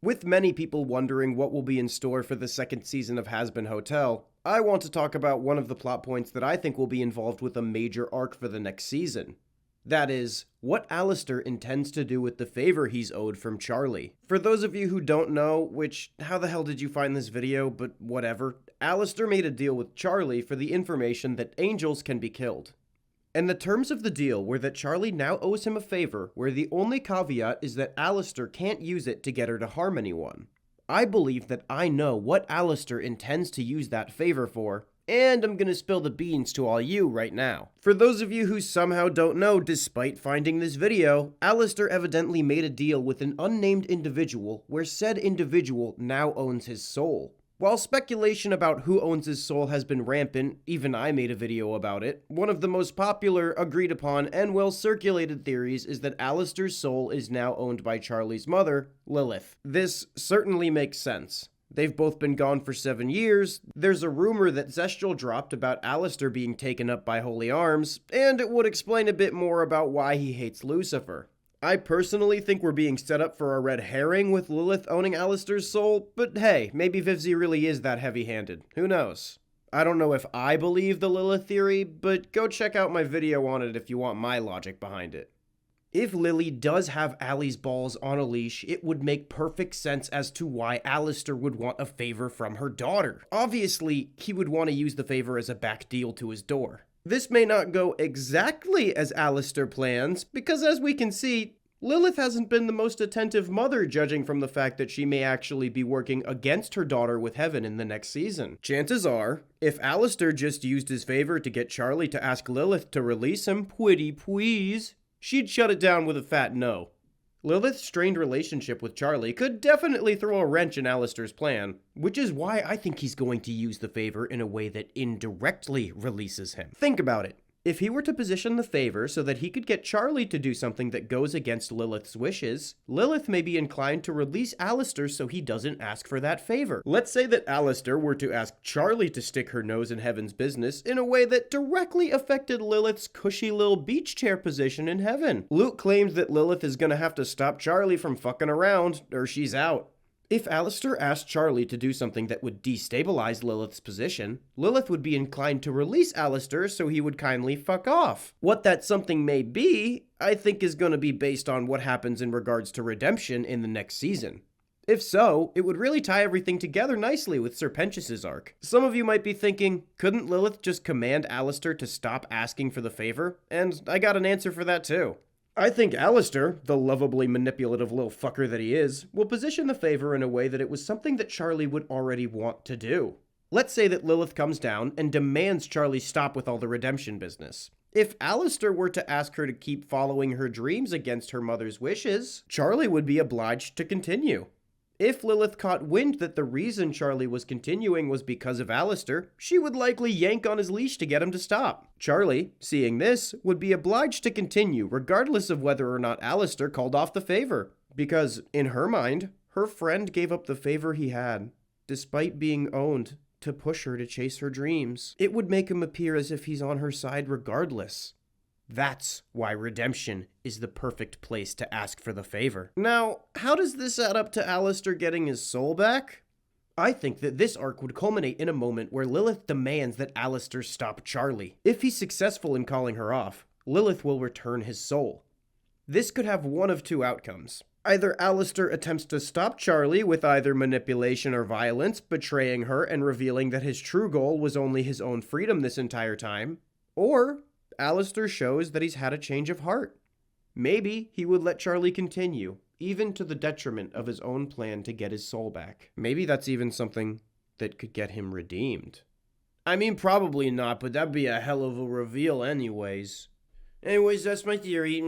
With many people wondering what will be in store for the second season of Hazbin Hotel, I want to talk about one of the plot points that I think will be involved with a major arc for the next season. That is, what Alastor intends to do with the favor he's owed from Charlie. For those of you who don't know, which, how the hell did you find this video, but whatever, Alastor made a deal with Charlie for the information that angels can be killed. And the terms of the deal were that Charlie now owes him a favor, where the only caveat is that Alastor can't use it to get her to harm anyone. I believe that I know what Alastor intends to use that favor for, and I'm gonna spill the beans to all you right now. For those of you who somehow don't know despite finding this video, Alastor evidently made a deal with an unnamed individual where said individual now owns his soul. While speculation about who owns his soul has been rampant, even I made a video about it, one of the most popular, agreed upon, and well-circulated theories is that Alastor's soul is now owned by Charlie's mother, Lilith. This certainly makes sense. They've both been gone for 7 years, there's a rumor that Zestial dropped about Alastor being taken up by Holy Arms, and it would explain a bit more about why he hates Lucifer. I personally think we're being set up for a red herring with Lilith owning Alastor's soul, but hey, maybe Vivzi really is that heavy-handed. Who knows? I don't know if I believe the Lilith theory, but go check out my video on it if you want my logic behind it. If Lily does have Allie's balls on a leash, it would make perfect sense as to why Alastor would want a favor from her daughter. Obviously, he would want to use the favor as a back deal to his door. This may not go exactly as Alastor plans, because as we can see, Lilith hasn't been the most attentive mother, judging from the fact that she may actually be working against her daughter with Heaven in the next season. Chances are, if Alastor just used his favor to get Charlie to ask Lilith to release him, pretty please, she'd shut it down with a fat no. Lilith's strained relationship with Charlie could definitely throw a wrench in Alastor's plan, which is why I think he's going to use the favor in a way that indirectly releases him. Think about it. If he were to position the favor so that he could get Charlie to do something that goes against Lilith's wishes, Lilith may be inclined to release Alastor so he doesn't ask for that favor. Let's say that Alastor were to ask Charlie to stick her nose in Heaven's business in a way that directly affected Lilith's cushy little beach chair position in Heaven. Luke claims that Lilith is gonna have to stop Charlie from fucking around, or she's out. If Alastor asked Charlie to do something that would destabilize Lilith's position, Lilith would be inclined to release Alastor so he would kindly fuck off. What that something may be, I think is going to be based on what happens in regards to redemption in the next season. If so, it would really tie everything together nicely with Serpentius' arc. Some of you might be thinking, couldn't Lilith just command Alastor to stop asking for the favor? And I got an answer for that too. I think Alastor, the lovably manipulative little fucker that he is, will position the favor in a way that it was something that Charlie would already want to do. Let's say that Lilith comes down and demands Charlie stop with all the redemption business. If Alastor were to ask her to keep following her dreams against her mother's wishes, Charlie would be obliged to continue. If Lilith caught wind that the reason Charlie was continuing was because of Alastor, she would likely yank on his leash to get him to stop. Charlie, seeing this, would be obliged to continue regardless of whether or not Alastor called off the favor. Because, in her mind, her friend gave up the favor he had, despite being owned, to push her to chase her dreams. It would make him appear as if he's on her side regardless. That's why redemption is the perfect place to ask for the favor. Now, how does this add up to Alastor getting his soul back? I think that this arc would culminate in a moment where Lilith demands that Alastor stop Charlie. If he's successful in calling her off, Lilith will return his soul. This could have one of two outcomes. Either Alastor attempts to stop Charlie with either manipulation or violence, betraying her and revealing that his true goal was only his own freedom this entire time, or Alastor shows that he's had a change of heart. Maybe he would let Charlie continue, even to the detriment of his own plan to get his soul back. Maybe that's even something that could get him redeemed. I mean, probably not, but that'd be a hell of a reveal anyways. Anyways, that's my theory.